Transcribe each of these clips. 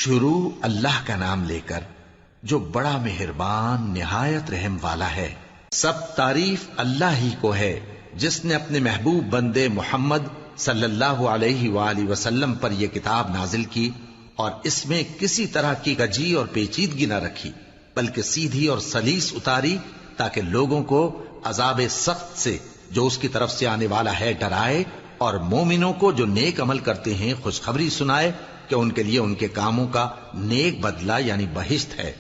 شروع اللہ کا نام لے کر جو بڑا مہربان نہایت رحم والا ہے۔ سب تعریف اللہ ہی کو ہے جس نے اپنے محبوب بندے محمد صلی اللہ علیہ وآلہ وسلم پر یہ کتاب نازل کی اور اس میں کسی طرح کی کجی اور پیچیدگی نہ رکھی، بلکہ سیدھی اور سلیس اتاری تاکہ لوگوں کو عذاب سخت سے جو اس کی طرف سے آنے والا ہے ڈرائے، اور مومنوں کو جو نیک عمل کرتے ہیں خوشخبری سنائے کہ ان کے لیے ان کے کاموں کا نیک بدلہ یعنی بہشت ہے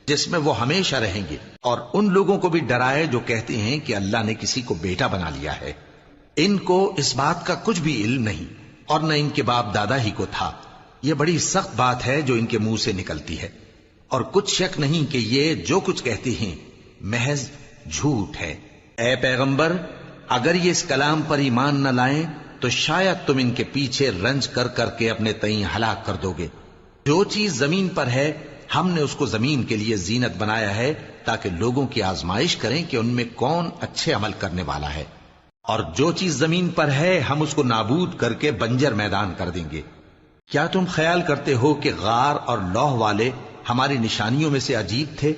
جس میں وہ ہمیشہ رہیں گے، اور ان لوگوں کو بھی ڈرائے جو کہتے ہیں کہ اللہ نے کسی کو بیٹا بنا لیا ہے۔ ان کو اس بات کا کچھ بھی علم نہیں اور نہ ان کے باپ دادا ہی کو تھا۔ یہ بڑی سخت بات ہے جو ان کے منہ سے نکلتی ہے، اور کچھ شک نہیں کہ یہ جو کچھ کہتے ہیں محض جھوٹ ہے۔ اے پیغمبر، اگر یہ اس کلام پر ایمان نہ لائیں تو شاید تم ان کے پیچھے رنج کر کر کے اپنے تئیں ہلاک کر دو گے۔ جو چیز زمین پر ہے ہم نے اس کو زمین کے لیے زینت بنایا ہے تاکہ لوگوں کی آزمائش کریں کہ ان میں کون اچھے عمل کرنے والا ہے، اور جو چیز زمین پر ہے ہم اس کو نابود کر کے بنجر میدان کر دیں گے۔ کیا تم خیال کرتے ہو کہ غار اور لوح والے ہماری نشانیوں میں سے عجیب تھے؟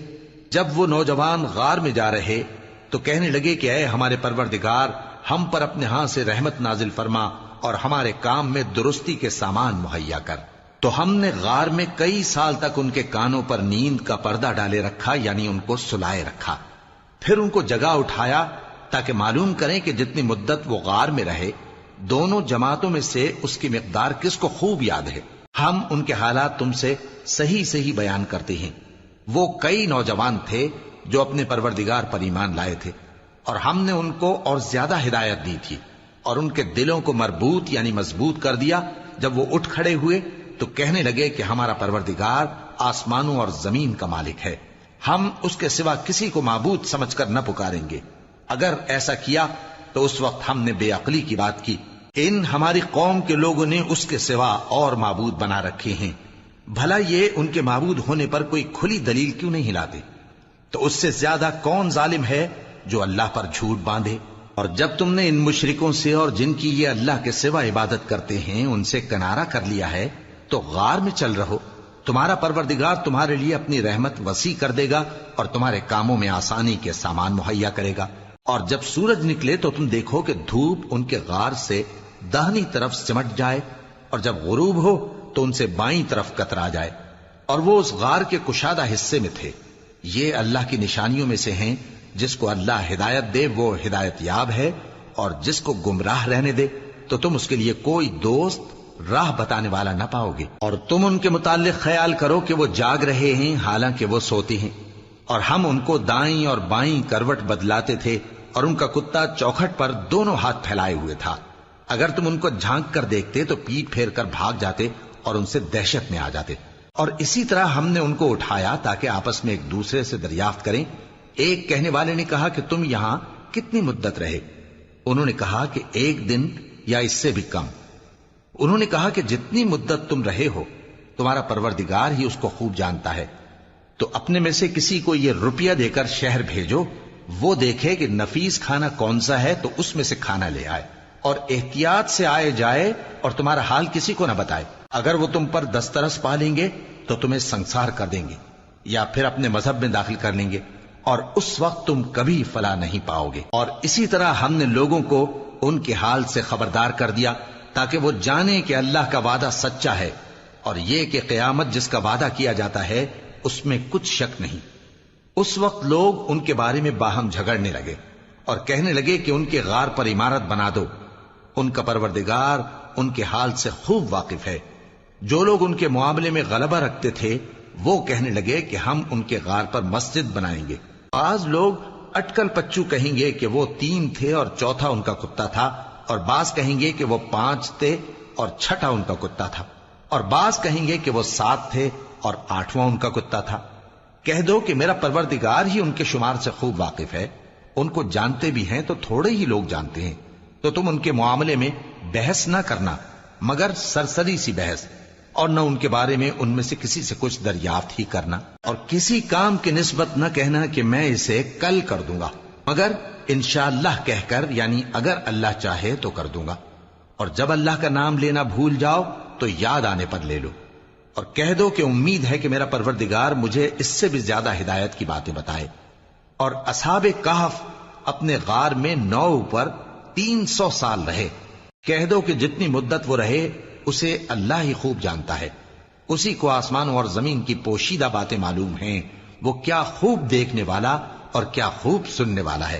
جب وہ نوجوان غار میں جا رہے تو کہنے لگے کہ اے ہمارے پروردگار، ہم پر اپنے ہاں سے رحمت نازل فرما اور ہمارے کام میں درستی کے سامان مہیا کر۔ تو ہم نے غار میں کئی سال تک ان کے کانوں پر نیند کا پردہ ڈالے رکھا، یعنی ان کو سلائے رکھا، پھر ان کو جگہ اٹھایا تاکہ معلوم کریں کہ جتنی مدت وہ غار میں رہے دونوں جماعتوں میں سے اس کی مقدار کس کو خوب یاد ہے۔ ہم ان کے حالات تم سے صحیح صحیح بیان کرتے ہیں۔ وہ کئی نوجوان تھے جو اپنے پروردگار پر ایمان لائے تھے، اور ہم نے ان کو اور زیادہ ہدایت دی تھی، اور ان کے دلوں کو مربوط یعنی مضبوط کر دیا۔ جب وہ اٹھ کھڑے ہوئے تو کہنے لگے کہ ہمارا پروردگار آسمانوں اور زمین کا مالک ہے، ہم اس کے سوا کسی کو معبود سمجھ کر نہ پکاریں گے۔ اگر ایسا کیا تو اس وقت ہم نے بے عقلی کی بات کی۔ ان ہماری قوم کے لوگوں نے اس کے سوا اور معبود بنا رکھے ہیں، بھلا یہ ان کے معبود ہونے پر کوئی کھلی دلیل کیوں نہیں لاتے؟ تو اس سے زیادہ کون ظالم ہے جو اللہ پر جھوٹ باندھے؟ اور جب تم نے ان مشرکوں سے اور جن کی یہ اللہ کے سوا عبادت کرتے ہیں ان سے کنارہ کر لیا ہے تو غار میں چل رہو، تمہارا پروردگار تمہارے لیے اپنی رحمت وسیع کر دے گا اور تمہارے کاموں میں آسانی کے سامان مہیا کرے گا۔ اور جب سورج نکلے تو تم دیکھو کہ دھوپ ان کے غار سے داہنی طرف سمٹ جائے، اور جب غروب ہو تو ان سے بائیں طرف کترا جائے، اور وہ اس غار کے کشادہ حصے میں تھے۔ یہ اللہ کی نشانیوں میں سے ہیں، جس کو اللہ ہدایت دے وہ ہدایت یاب ہے، اور جس کو گمراہ رہنے دے تو تم اس کے لیے کوئی دوست راہ بتانے والا نہ پاؤ گے۔ اور تم ان کے متعلق خیال کرو کہ وہ جاگ رہے ہیں حالانکہ وہ سوتے ہیں، اور ہم ان کو دائیں اور بائیں کروٹ بدلاتے تھے، اور ان کا کتا چوکھٹ پر دونوں ہاتھ پھیلائے ہوئے تھا۔ اگر تم ان کو جھانک کر دیکھتے تو پیٹ پھیر کر بھاگ جاتے اور ان سے دہشت میں آ جاتے۔ اور اسی طرح ہم نے ان کو اٹھایا تاکہ آپس میں ایک دوسرے سے دریافت کریں۔ ایک کہنے والے نے کہا کہ تم یہاں کتنی مدت رہے؟ انہوں نے کہا کہ 1 دن یا اس سے بھی کم۔ انہوں نے کہا کہ جتنی مدت تم رہے ہو تمہارا پروردگار ہی اس کو خوب جانتا ہے، تو اپنے میں سے کسی کو یہ روپیہ دے کر شہر بھیجو، وہ دیکھے کہ نفیس کھانا کون سا ہے تو اس میں سے کھانا لے آئے، اور احتیاط سے آئے جائے اور تمہارا حال کسی کو نہ بتائے۔ اگر وہ تم پر دسترس پا لیں گے تو تمہیں سنسار کر دیں گے یا پھر اپنے مذہب میں داخل کر لیں گے، اور اس وقت تم کبھی فلاح نہیں پاؤ گے۔ اور اسی طرح ہم نے لوگوں کو ان کے حال سے خبردار کر دیا تاکہ وہ جانیں کہ اللہ کا وعدہ سچا ہے، اور یہ کہ قیامت جس کا وعدہ کیا جاتا ہے اس میں کچھ شک نہیں۔ اس وقت لوگ ان کے بارے میں باہم جھگڑنے لگے اور کہنے لگے کہ ان کے غار پر عمارت بنا دو۔ ان کا پروردگار ان کے حال سے خوب واقف ہے۔ جو لوگ ان کے معاملے میں غلبہ رکھتے تھے وہ کہنے لگے کہ ہم ان کے غار پر مسجد بنائیں گے۔ بعض لوگ اٹکل پچو کہیں گے کہ وہ 3 تھے اور چوتھا ان کا کتا تھا، اور بعض کہیں گے کہ وہ 5 تھے اور چھٹا ان کا کتا تھا، اور بعض کہیں گے کہ وہ 7 تھے اور 8واں ان کا کتا تھا۔ کہہ دو کہ میرا پروردگار ہی ان کے شمار سے خوب واقف ہے، ان کو جانتے بھی ہیں تو تھوڑے ہی لوگ جانتے ہیں۔ تو تم ان کے معاملے میں بحث نہ کرنا مگر سرسری سی بحث، اور نہ ان کے بارے میں ان میں سے کسی سے کچھ دریافت ہی کرنا، اور کسی کام کی نسبت نہ کہنا کہ میں اسے کل کر دوں گا، مگر انشاءاللہ کہہ کر یعنی اگر اللہ چاہے تو کر دوں گا۔ اور جب اللہ کا نام لینا بھول جاؤ تو یاد آنے پر لے لو۔ اور کہہ دو کہ امید ہے کہ میرا پروردگار مجھے اس سے بھی زیادہ ہدایت کی باتیں بتائے۔ اور اصحاب کہف اپنے غار میں 9 پر 300 سال رہے۔ کہہ دو کہ جتنی مدت وہ رہے اسے اللہ ہی خوب جانتا ہے، اسی کو آسمانوں اور زمین کی پوشیدہ باتیں معلوم ہیں، وہ کیا خوب دیکھنے والا اور کیا خوب سننے والا ہے۔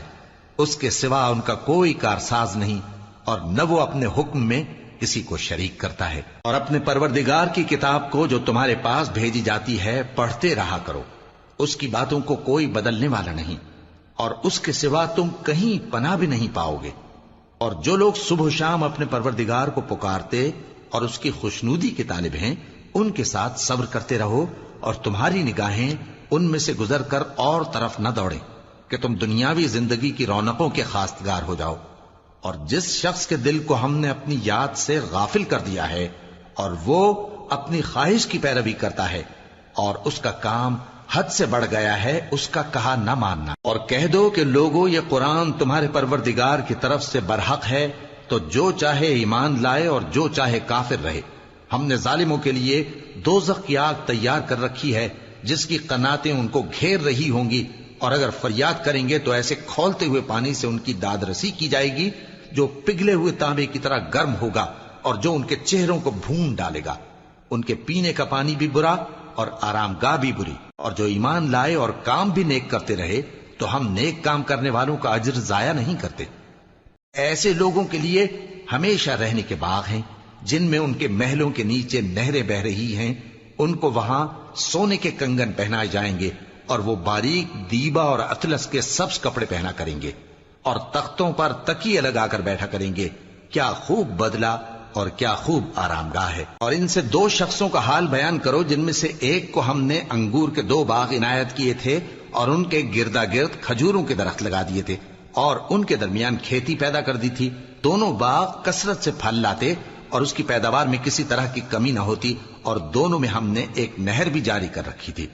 اس کے سوا ان کا کوئی کارساز نہیں، اور نہ وہ اپنے حکم میں کسی کو شریک کرتا ہے۔ اور اپنے پروردگار کی کتاب کو جو تمہارے پاس بھیجی جاتی ہے پڑھتے رہا کرو، اس کی باتوں کو کوئی بدلنے والا نہیں، اور اس کے سوا تم کہیں پناہ بھی نہیں پاؤ گے۔ اور جو لوگ صبح و شام اپنے پروردگار کو پکارتے اور اس کی خوشنودی کے طالب ہیں، ان کے ساتھ صبر کرتے رہو، اور تمہاری نگاہیں ان میں سے گزر کر اور طرف نہ دوڑیں کہ تم دنیاوی زندگی کی رونقوں کے خواستگار ہو جاؤ۔ اور جس شخص کے دل کو ہم نے اپنی یاد سے غافل کر دیا ہے اور وہ اپنی خواہش کی پیروی کرتا ہے اور اس کا کام حد سے بڑھ گیا ہے، اس کا کہا نہ ماننا۔ اور کہہ دو کہ لوگوں، یہ قرآن تمہارے پروردگار کی طرف سے برحق ہے، تو جو چاہے ایمان لائے اور جو چاہے کافر رہے۔ ہم نے ظالموں کے لیے دوزخ کی آگ تیار کر رکھی ہے جس کی قناتیں ان کو گھیر رہی ہوں گی، اور اگر فریاد کریں گے تو ایسے کھولتے ہوئے پانی سے ان کی داد رسی کی جائے گی جو پگھلے ہوئے تانبے کی طرح گرم ہوگا، اور جو ان کے چہروں کو بھون ڈالے گا۔ ان کے پینے کا پانی بھی برا اور آرام گاہ بھی بری۔ اور جو ایمان لائے اور کام بھی نیک کرتے رہے تو ہم نیک کام کرنے والوں کا اجر ضائع نہیں کرتے۔ ایسے لوگوں کے لیے ہمیشہ رہنے کے باغ ہیں جن میں ان کے محلوں کے نیچے نہریں بہ رہی ہیں، ان کو وہاں سونے کے کنگن پہنائے جائیں گے، اور وہ باریک دیبا اور اطلس کے سبز کپڑے پہنا کریں گے، اور تختوں پر تکیے لگا کر بیٹھا کریں گے۔ کیا خوب بدلہ اور کیا خوب آرام گاہ ہے۔ اور ان سے 2 شخصوں کا حال بیان کرو جن میں سے ایک کو ہم نے انگور کے 2 باغ عنایت کیے تھے اور ان کے گردا گرد کھجوروں کے درخت لگا دیے تھے، اور ان کے درمیان کھیتی پیدا کر دی تھی۔ دونوں باغ کثرت سے پھل لاتے اور اس کی پیداوار میں کسی طرح کی کمی نہ ہوتی، اور دونوں میں ہم نے ایک نہر بھی جاری کر رکھی تھی،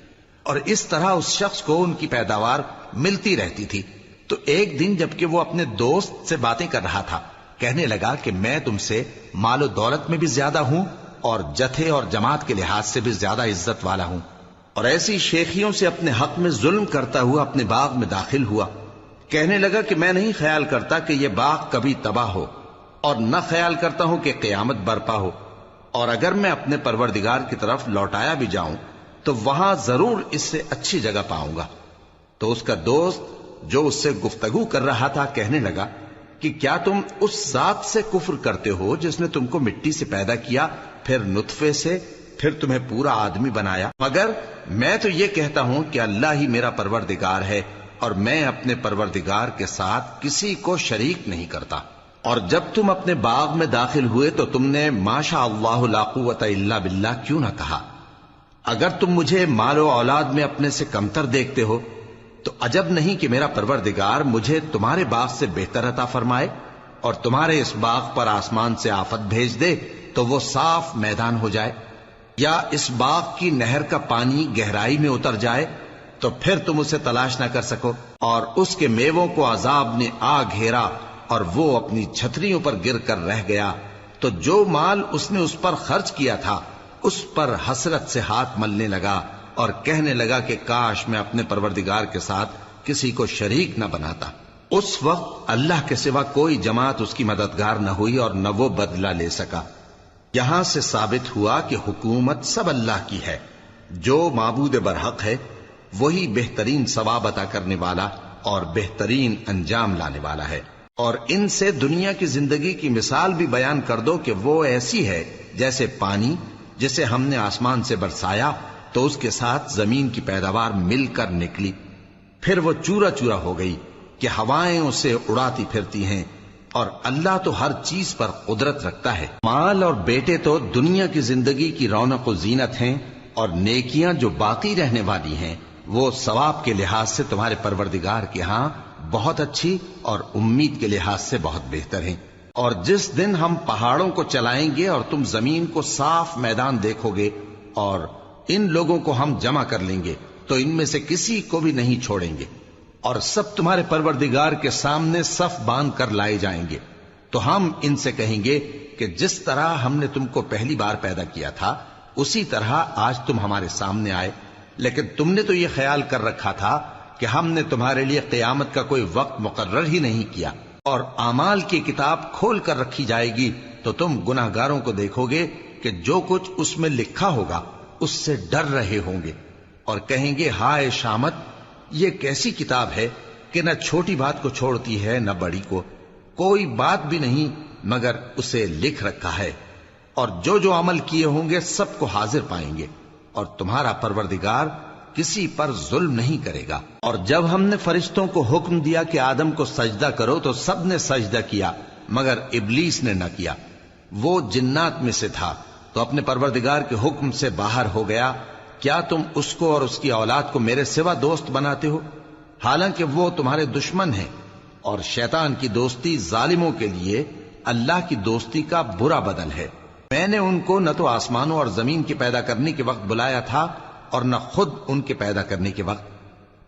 اور اس طرح اس شخص کو ان کی پیداوار ملتی رہتی تھی۔ تو ایک دن جبکہ وہ اپنے دوست سے باتیں کر رہا تھا، کہنے لگا کہ میں تم سے مال و دولت میں بھی زیادہ ہوں اور جتھے اور جماعت کے لحاظ سے بھی زیادہ عزت والا ہوں، اور ایسی شیخیوں سے اپنے حق میں ظلم کرتا ہوا اپنے باغ میں داخل ہوا۔ کہنے لگا کہ میں نہیں خیال کرتا کہ یہ باغ کبھی تباہ ہو، اور نہ خیال کرتا ہوں کہ قیامت برپا ہو، اور اگر میں اپنے پروردگار کی طرف لوٹایا بھی جاؤں تو وہاں ضرور اس سے اچھی جگہ پاؤں گا۔ تو اس کا دوست جو اس سے گفتگو کر رہا تھا کہنے لگا کہ کیا تم اس ذات سے کفر کرتے ہو جس نے تم کو مٹی سے پیدا کیا، پھر نطفے سے، پھر تمہیں پورا آدمی بنایا؟ مگر میں تو یہ کہتا ہوں کہ اللہ ہی میرا پروردگار ہے، اور میں اپنے پروردگار کے ساتھ کسی کو شریک نہیں کرتا۔ اور جب تم اپنے باغ میں داخل ہوئے تو تم نے ما شاء اللہ لا قوت الا باللہ کیوں نہ کہا؟ اگر تم مجھے مال و اولاد میں اپنے سے کمتر دیکھتے ہو تو عجب نہیں کہ میرا پروردگار مجھے تمہارے باغ سے بہتر عطا فرمائے، اور تمہارے اس باغ پر آسمان سے آفت بھیج دے تو وہ صاف میدان ہو جائے، یا اس باغ کی نہر کا پانی گہرائی میں اتر جائے تو پھر تم اسے تلاش نہ کر سکو، اور اس کے میووں کو عذاب نے آ گھیرا اور وہ اپنی چھتریوں پر گر کر رہ گیا، تو جو مال اس نے اس پر خرچ کیا تھا اس پر حسرت سے ہاتھ ملنے لگا اور کہنے لگا کہ کاش میں اپنے پروردگار کے ساتھ کسی کو شریک نہ بناتا۔ اس وقت اللہ کے سوا کوئی جماعت اس کی مددگار نہ ہوئی اور نہ وہ بدلہ لے سکا۔ یہاں سے ثابت ہوا کہ حکومت سب اللہ کی ہے، جو معبود برحق ہے وہی بہترین ثواب عطا کرنے والا اور بہترین انجام لانے والا ہے۔ اور ان سے دنیا کی زندگی کی مثال بھی بیان کر دو کہ وہ ایسی ہے جیسے پانی جسے ہم نے آسمان سے برسایا تو اس کے ساتھ زمین کی پیداوار مل کر نکلی، پھر وہ چورا چورا ہو گئی کہ ہوائیں اسے اڑاتی پھرتی ہیں، اور اللہ تو ہر چیز پر قدرت رکھتا ہے۔ مال اور بیٹے تو دنیا کی زندگی کی رونق و زینت ہیں، اور نیکیاں جو باقی رہنے والی ہیں وہ ثواب کے لحاظ سے تمہارے پروردگار کے ہاں بہت اچھی اور امید کے لحاظ سے بہت بہتر ہیں۔ اور جس دن ہم پہاڑوں کو چلائیں گے اور تم زمین کو صاف میدان دیکھو گے اور ان لوگوں کو ہم جمع کر لیں گے تو ان میں سے کسی کو بھی نہیں چھوڑیں گے، اور سب تمہارے پروردگار کے سامنے صف باندھ کر لائے جائیں گے، تو ہم ان سے کہیں گے کہ جس طرح ہم نے تم کو پہلی بار پیدا کیا تھا اسی طرح آج تم ہمارے سامنے آئے، لیکن تم نے تو یہ خیال کر رکھا تھا کہ ہم نے تمہارے لیے قیامت کا کوئی وقت مقرر ہی نہیں کیا، اور اعمال کی کتاب کھول کر رکھی جائے گی تو تم گناہگاروں کو دیکھو گے کہ جو کچھ اس میں لکھا ہوگا اس سے ڈر رہے ہوں گے، اور کہیں گے ہائے شامت، یہ کیسی کتاب ہے کہ نہ چھوٹی بات کو چھوڑتی ہے نہ بڑی کو، کوئی بات بھی نہیں مگر اسے لکھ رکھا ہے، اور جو جو عمل کیے ہوں گے سب کو حاضر پائیں گے، اور تمہارا پروردگار کسی پر ظلم نہیں کرے گا۔ اور جب ہم نے فرشتوں کو حکم دیا کہ آدم کو سجدہ کرو تو سب نے سجدہ کیا مگر ابلیس نے نہ کیا، وہ جنات میں سے تھا تو اپنے پروردگار کے حکم سے باہر ہو گیا۔ کیا تم اس کو اور اس کی اولاد کو میرے سوا دوست بناتے ہو، حالانکہ وہ تمہارے دشمن ہیں، اور شیطان کی دوستی ظالموں کے لیے اللہ کی دوستی کا برا بدل ہے۔ میں نے ان کو نہ تو آسمانوں اور زمین کے پیدا کرنے کے وقت بلایا تھا اور نہ خود ان کے پیدا کرنے کے وقت،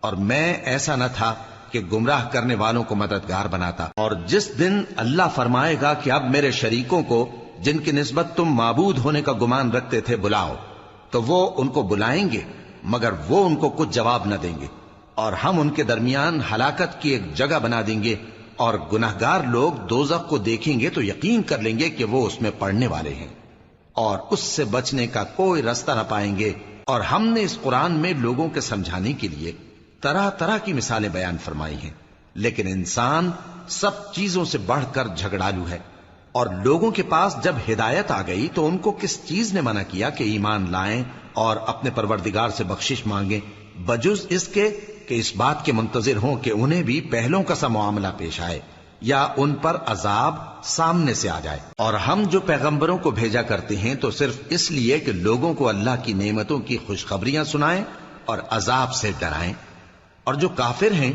اور میں ایسا نہ تھا کہ گمراہ کرنے والوں کو مددگار بناتا۔ اور جس دن اللہ فرمائے گا کہ اب میرے شریکوں کو جن کی نسبت تم معبود ہونے کا گمان رکھتے تھے بلاؤ، تو وہ ان کو بلائیں گے مگر وہ ان کو کچھ جواب نہ دیں گے، اور ہم ان کے درمیان ہلاکت کی ایک جگہ بنا دیں گے، اور گناہگار لوگ دوزخ کو دیکھیں گے تو یقین کر لیں گے کہ وہ اس میں پڑنے والے ہیں، اور اس سے بچنے کا کوئی راستہ نہ پائیں گے۔ اور ہم نے اس قرآن میں لوگوں کے سمجھانے کے لیے طرح طرح کی مثالیں بیان فرمائی ہیں، لیکن انسان سب چیزوں سے بڑھ کر جھگڑالو ہے، اور لوگوں کے پاس جب ہدایت آ گئی تو ان کو کس چیز نے منع کیا کہ ایمان لائیں اور اپنے پروردگار سے بخشش مانگیں، بجز اس کے کہ اس بات کے منتظر ہوں کہ انہیں بھی پہلوں کا سا معاملہ پیش آئے یا ان پر عذاب سامنے سے آ جائے۔ اور ہم جو پیغمبروں کو بھیجا کرتے ہیں تو صرف اس لیے کہ لوگوں کو اللہ کی نعمتوں کی خوشخبریاں سنائیں اور عذاب سے ڈرائیں، اور جو کافر ہیں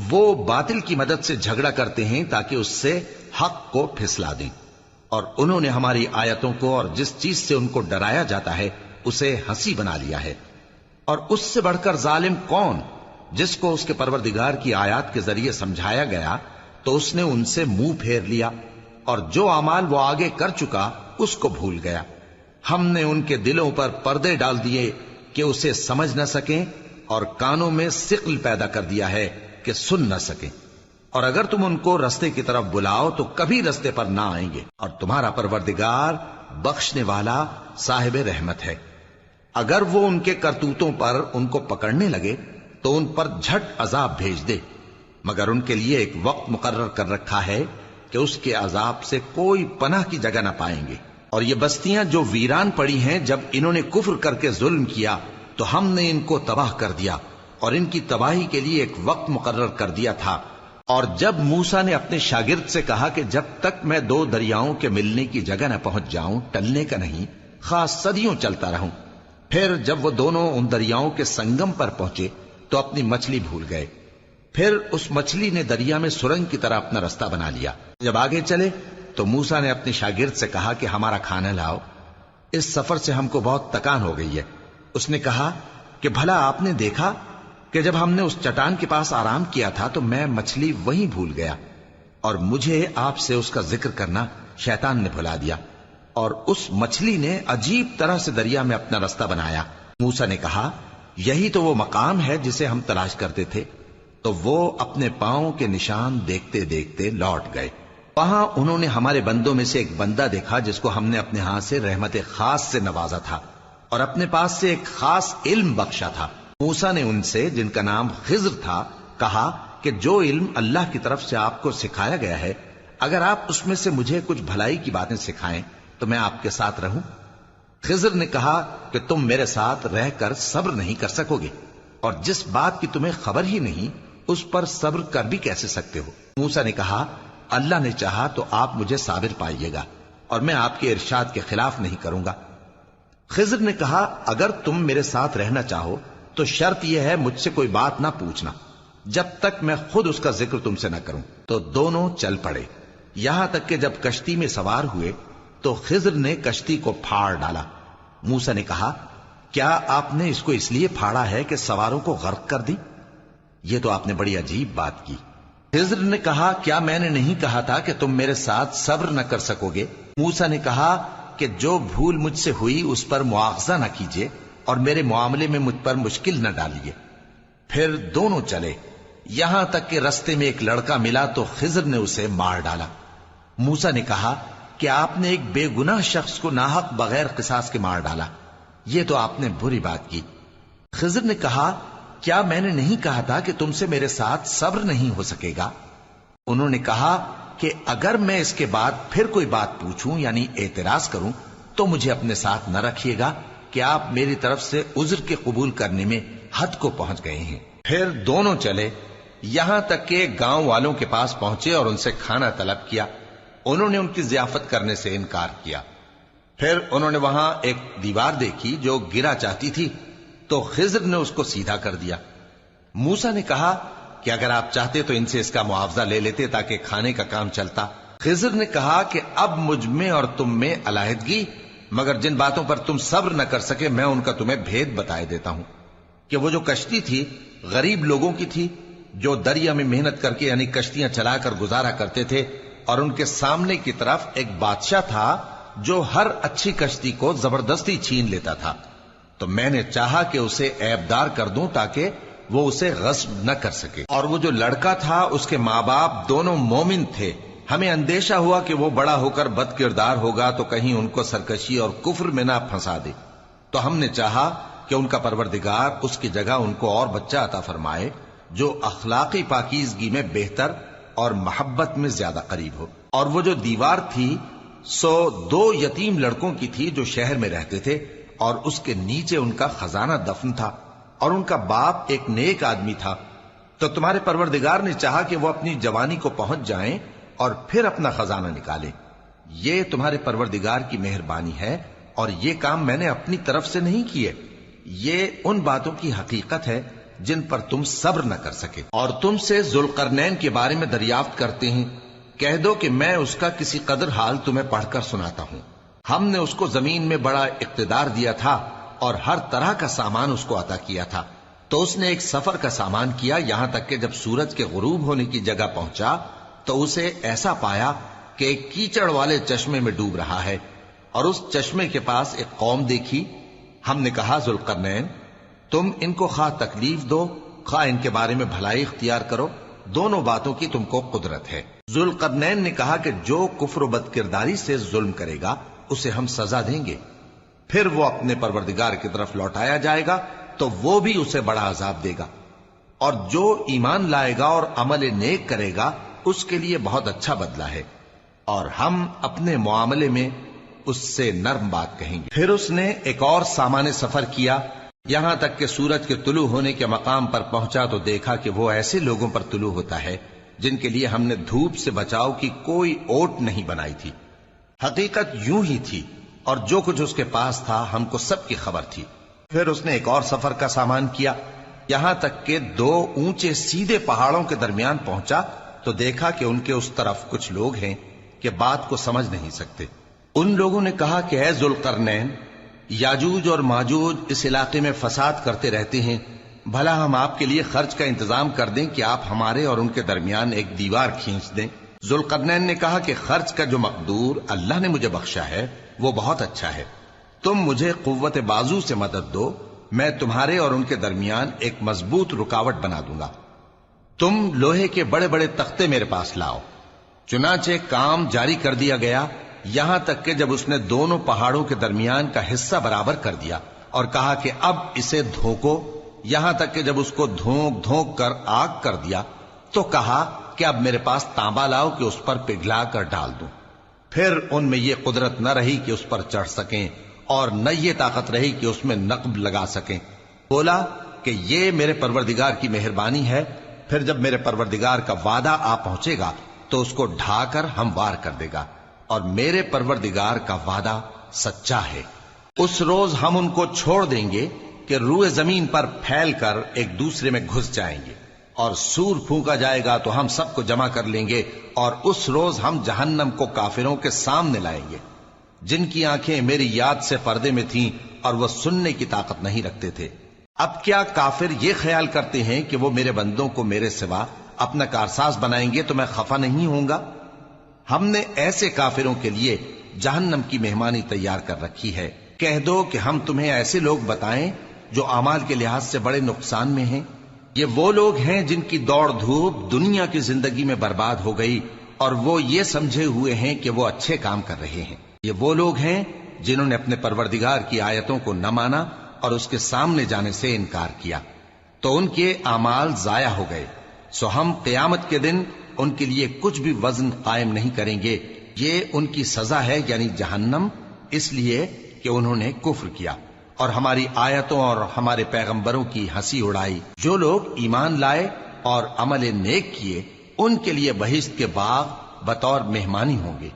وہ باطل کی مدد سے جھگڑا کرتے ہیں تاکہ اس سے حق کو پھسلا دیں، اور انہوں نے ہماری آیتوں کو اور جس چیز سے ان کو ڈرایا جاتا ہے اسے ہنسی بنا لیا ہے۔ اور اس سے بڑھ کر ظالم کون، جس کو اس کے پروردگار کی آیات کے ذریعے سمجھایا گیا تو اس نے ان سے منہ پھیر لیا، اور جو اعمال وہ آگے کر چکا اس کو بھول گیا۔ ہم نے ان کے دلوں پر پردے ڈال دیے کہ اسے سمجھ نہ سکیں، اور کانوں میں ثقل پیدا کر دیا ہے کہ سن نہ سکیں، اور اگر تم ان کو رستے کی طرف بلاؤ تو کبھی رستے پر نہ آئیں گے، اور تمہارا پروردگار بخشنے والا صاحب رحمت ہے۔ اگر وہ ان کے کرتوتوں پر ان کو پکڑنے لگے تو ان پر جھٹ عذاب بھیج دے، مگر ان کے لیے ایک وقت مقرر کر رکھا ہے کہ اس کے عذاب سے کوئی پناہ کی جگہ نہ پائیں گے۔ اور یہ بستیاں جو ویران پڑی ہیں، جب انہوں نے کفر کر کے ظلم کیا تو ہم نے ان کو تباہ کر دیا، اور ان کی تباہی کے لیے ایک وقت مقرر کر دیا تھا۔ اور جب موسیٰ نے اپنے شاگرد سے کہا کہ جب تک میں دو دریاؤں کے ملنے کی جگہ نہ پہنچ جاؤں ٹلنے کا نہیں، خاص صدیوں چلتا رہوں، پھر جب وہ دونوں ان دریاؤں کے سنگم پر پہنچے تو اپنی مچھلی بھول گئے، پھر اس مچھلی نے دریا میں سرنگ کی طرح اپنا راستہ بنا لیا۔ جب آگے چلے تو موسیٰ نے اپنے شاگرد سے کہا کہ ہمارا کھانا لاؤ، اس سفر سے ہم کو بہت تکان ہو گئی ہے۔ اس نے کہا کہ بھلا آپ نے دیکھا کہ جب ہم نے اس چٹان کے پاس آرام کیا تھا تو میں مچھلی وہیں بھول گیا، اور مجھے آپ سے اس کا ذکر کرنا شیطان نے بھلا دیا، اور اس مچھلی نے عجیب طرح سے دریا میں اپنا راستہ بنایا۔ موسیٰ نے کہا یہی تو وہ مقام ہے جسے ہم تلاش کرتے تھے، تو وہ اپنے پاؤں کے نشان دیکھتے دیکھتے لوٹ گئے۔ وہاں انہوں نے ہمارے بندوں میں سے ایک بندہ دیکھا جس کو ہم نے اپنے ہاتھ سے رحمت خاص سے نوازا تھا اور اپنے پاس سے ایک خاص علم بخشا تھا۔ موسیٰ نے ان سے، جن کا نام خضر تھا، کہا کہ جو علم اللہ کی طرف سے آپ کو سکھایا گیا ہے، اگر آپ اس میں سے مجھے کچھ بھلائی کی باتیں سکھائیں تو میں آپ کے ساتھ رہوں۔ خضر نے کہا کہ تم میرے ساتھ رہ کر صبر نہیں کر سکو گے، اور جس بات کی تمہیں خبر ہی نہیں اس پر صبر کر بھی کیسے سکتے ہو؟ موسیٰ نے کہا اللہ نے چاہا تو آپ مجھے صابر پائیے گا، اور میں آپ کے ارشاد کے خلاف نہیں کروں گا۔ خضر نے کہا اگر تم میرے ساتھ رہنا چاہو تو شرط یہ ہے مجھ سے کوئی بات نہ پوچھنا جب تک میں خود اس کا ذکر تم سے نہ کروں۔ تو دونوں چل پڑے، یہاں تک کہ جب کشتی میں سوار ہوئے تو خضر نے کشتی کو پھاڑ ڈالا۔ موسیٰ نے کہا کیا آپ نے اس کو اس لیے پھاڑا ہے کہ سواروں کو غرق کر دی؟ یہ تو آپ نے بڑی عجیب بات کی۔ خضر نے کہا کیا میں نے نہیں کہا تھا کہ تم میرے ساتھ صبر نہ کر سکو گے؟ موسیٰ نے کہا کہ جو بھول مجھ سے ہوئی اس پر مواخذہ نہ کیجیے اور میرے معاملے میں مجھ پر مشکل نہ ڈالیے۔ پھر دونوں چلے، یہاں تک کہ رستے میں ایک لڑکا ملا تو خضر نے اسے مار ڈالا۔ موسیٰ نے کہا کہ آپ نے ایک بے گناہ شخص کو ناحق بغیر قصاص کے مار ڈالا، یہ تو آپ نے بری بات کی۔ خضر نے کہا کیا میں نے نہیں کہا تھا کہ تم سے میرے ساتھ صبر نہیں ہو سکے گا؟ انہوں نے کہا کہ اگر میں اس کے بعد پھر کوئی بات پوچھوں یعنی اعتراض کروں تو مجھے اپنے ساتھ نہ رکھیے گا کہ آپ میری طرف سے عذر کے قبول کرنے میں حد کو پہنچ گئے ہیں۔ پھر دونوں چلے، یہاں تک کہ گاؤں والوں کے پاس پہنچے اور ان سے کھانا طلب کیا۔ انہوں نے ان کی ضیافت کرنے سے انکار کیا۔ پھر انہوں نے وہاں ایک دیوار دیکھی جو گرا چاہتی تھی تو خضر نے اس کو سیدھا کر دیا۔ موسیٰ نے کہا کہ اگر آپ چاہتے تو ان سے اس کا معاوضہ لے لیتے تاکہ کھانے کا کام چلتا۔ خضر نے کہا کہ اب مجھ میں اور تم میں علیحدگی، مگر جن باتوں پر تم صبر نہ کر سکے میں ان کا تمہیں بھید بتائے دیتا ہوں کہ وہ جو کشتی تھی غریب لوگوں کی تھی جو دریا میں محنت کر کے یعنی کشتیاں چلا کر گزارا کرتے تھے، اور ان کے سامنے کی طرف ایک بادشاہ تھا جو ہر اچھی کشتی کو زبردستی چھین لیتا تھا، تو میں نے چاہا کہ اسے عیبدار کر دوں تاکہ وہ اسے غصب نہ کر سکے۔ اور وہ جو لڑکا تھا اس کے ماں باپ دونوں مومن تھے، ہمیں اندیشہ ہوا کہ وہ بڑا ہو کر بد کردار ہوگا تو کہیں ان کو سرکشی اور کفر میں نہ پھنسا دے، تو ہم نے چاہا کہ ان کا پروردگار اس کی جگہ ان کو اور بچہ عطا فرمائے جو اخلاقی پاکیزگی میں بہتر اور محبت میں زیادہ قریب ہو۔ اور وہ جو دیوار تھی سو 2 یتیم لڑکوں کی تھی جو شہر میں رہتے تھے، اور اس کے نیچے ان کا خزانہ دفن تھا، اور ان کا باپ ایک نیک آدمی تھا۔ تو تمہارے پروردگار نے چاہا کہ وہ اپنی جوانی کو پہنچ جائیں اور پھر اپنا خزانہ نکالیں۔ یہ تمہارے پروردگار کی مہربانی ہے، اور یہ کام میں نے اپنی طرف سے نہیں کیے، یہ ان باتوں کی حقیقت ہے جن پر تم صبر نہ کر سکے۔ اور تم سے ذوالقرنین کے بارے میں دریافت کرتے ہیں، کہہ دو کہ میں اس کا کسی قدر حال تمہیں پڑھ کر سناتا ہوں۔ ہم نے اس کو زمین میں بڑا اقتدار دیا تھا اور ہر طرح کا سامان اس کو عطا کیا تھا، تو اس نے ایک سفر کا سامان کیا، یہاں تک کہ جب سورج کے غروب ہونے کی جگہ پہنچا تو اسے ایسا پایا کہ ایک کیچڑ والے چشمے میں ڈوب رہا ہے، اور اس چشمے کے پاس ایک قوم دیکھی۔ ہم نے کہا ذوالقرنین تم ان کو خواہ تکلیف دو خواہ ان کے بارے میں بھلائی اختیار کرو، دونوں باتوں کی تم کو قدرت ہے۔ ذوالقرنین نے کہا کہ جو کفر و بد کرداری سے ظلم کرے گا اسے ہم سزا دیں گے، پھر وہ اپنے پروردگار کی طرف لوٹایا جائے گا تو وہ بھی اسے بڑا عذاب دے گا، اور جو ایمان لائے گا اور عمل نیک کرے گا اس کے لیے بہت اچھا بدلہ ہے، اور ہم اپنے معاملے میں اس سے نرم بات کہیں گے۔ پھر اس نے ایک اور سامان سفر کیا، یہاں تک کہ سورج کے طلوع ہونے کے مقام پر پہنچا تو دیکھا کہ وہ ایسے لوگوں پر طلوع ہوتا ہے جن کے لیے ہم نے دھوپ سے بچاؤ کی کوئی اوٹ نہیں بنائی تھی۔ حقیقت یوں ہی تھی، اور جو کچھ اس کے پاس تھا ہم کو سب کی خبر تھی۔ پھر اس نے ایک اور سفر کا سامان کیا، یہاں تک کہ 2 اونچے سیدھے پہاڑوں کے درمیان پہنچا تو دیکھا کہ ان کے اس طرف کچھ لوگ ہیں کہ بات کو سمجھ نہیں سکتے۔ ان لوگوں نے کہا کہ اے ذوالقرنین، یاجوج اور ماجوج اس علاقے میں فساد کرتے رہتے ہیں، بھلا ہم آپ کے لیے خرچ کا انتظام کر دیں کہ آپ ہمارے اور ان کے درمیان ایک دیوار کھینچ دیں۔ ذوالقرنین نے کہا کہ خرچ کا جو مقدور اللہ نے مجھے بخشا ہے وہ بہت اچھا ہے، تم مجھے قوت بازو سے مدد دو، میں تمہارے اور ان کے درمیان ایک مضبوط رکاوٹ بنا دوں گا۔ تم لوہے کے بڑے بڑے تختے میرے پاس لاؤ۔ چنانچہ کام جاری کر دیا گیا، یہاں تک کہ جب اس نے دونوں پہاڑوں کے درمیان کا حصہ برابر کر دیا اور کہا کہ اب اسے دھوکو، یہاں تک کہ جب اس کو دھونک دھونک کر آگ کر دیا تو کہا کہ اب میرے پاس تانبا لاؤ کہ اس پر پگھلا کر ڈال دوں۔ پھر ان میں یہ قدرت نہ رہی کہ اس پر چڑھ سکیں، اور نہ یہ طاقت رہی کہ اس میں نقب لگا سکیں۔ بولا کہ یہ میرے پروردگار کی مہربانی ہے، پھر جب میرے پروردگار کا وعدہ آ پہنچے گا تو اس کو ڈھا کر ہموار کر دے گا، اور میرے پروردگار کا وعدہ سچا ہے۔ اس روز ہم ان کو چھوڑ دیں گے کہ روئے زمین پر پھیل کر ایک دوسرے میں گھس جائیں گے، اور سور پھونکا جائے گا تو ہم سب کو جمع کر لیں گے، اور اس روز ہم جہنم کو کافروں کے سامنے لائیں گے جن کی آنکھیں میری یاد سے پردے میں تھیں اور وہ سننے کی طاقت نہیں رکھتے تھے۔ اب کیا کافر یہ خیال کرتے ہیں کہ وہ میرے بندوں کو میرے سوا اپنا کارساز بنائیں گے تو میں خفا نہیں ہوں گا؟ ہم نے ایسے کافروں کے لیے جہنم کی مہمانی تیار کر رکھی ہے۔ کہہ دو کہ ہم تمہیں ایسے لوگ بتائیں جو اعمال کے لحاظ سے بڑے نقصان میں ہیں؟ یہ وہ لوگ ہیں جن کی دوڑ دھوپ دنیا کی زندگی میں برباد ہو گئی اور وہ یہ سمجھے ہوئے ہیں کہ وہ اچھے کام کر رہے ہیں۔ یہ وہ لوگ ہیں جنہوں نے اپنے پروردگار کی آیتوں کو نہ مانا اور اس کے سامنے جانے سے انکار کیا، تو ان کے اعمال ضائع ہو گئے۔ سو ہم قیامت کے دن ان کے لیے کچھ بھی وزن قائم نہیں کریں گے۔ یہ ان کی سزا ہے، یعنی جہنم، اس لیے کہ انہوں نے کفر کیا اور ہماری آیتوں اور ہمارے پیغمبروں کی ہنسی اڑائی۔ جو لوگ ایمان لائے اور عمل نیک کیے ان کے لیے بہشت کے باغ بطور مہمانی ہوں گے،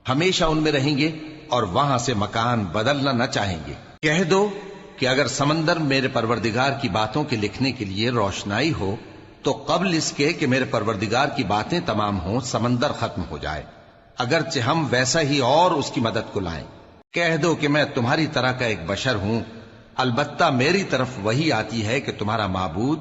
ہمیشہ ان میں رہیں گے اور وہاں سے مکان بدلنا نہ چاہیں گے۔ کہہ دو کہ اگر سمندر میرے پروردگار کی باتوں کے لکھنے کے لیے روشنائی ہو تو قبل اس کے کہ میرے پروردگار کی باتیں تمام ہوں سمندر ختم ہو جائے، اگرچہ ہم ویسا ہی اور اس کی مدد کو لائیں۔ کہہ دو کہ میں تمہاری طرح کا ایک بشر ہوں، البتہ میری طرف وہی آتی ہے کہ تمہارا معبود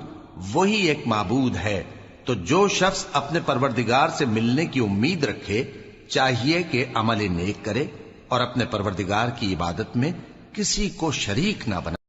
وہی ایک معبود ہے۔ تو جو شخص اپنے پروردگار سے ملنے کی امید رکھے چاہیے کہ عمل نیک کرے اور اپنے پروردگار کی عبادت میں کسی کو شریک نہ بنائے۔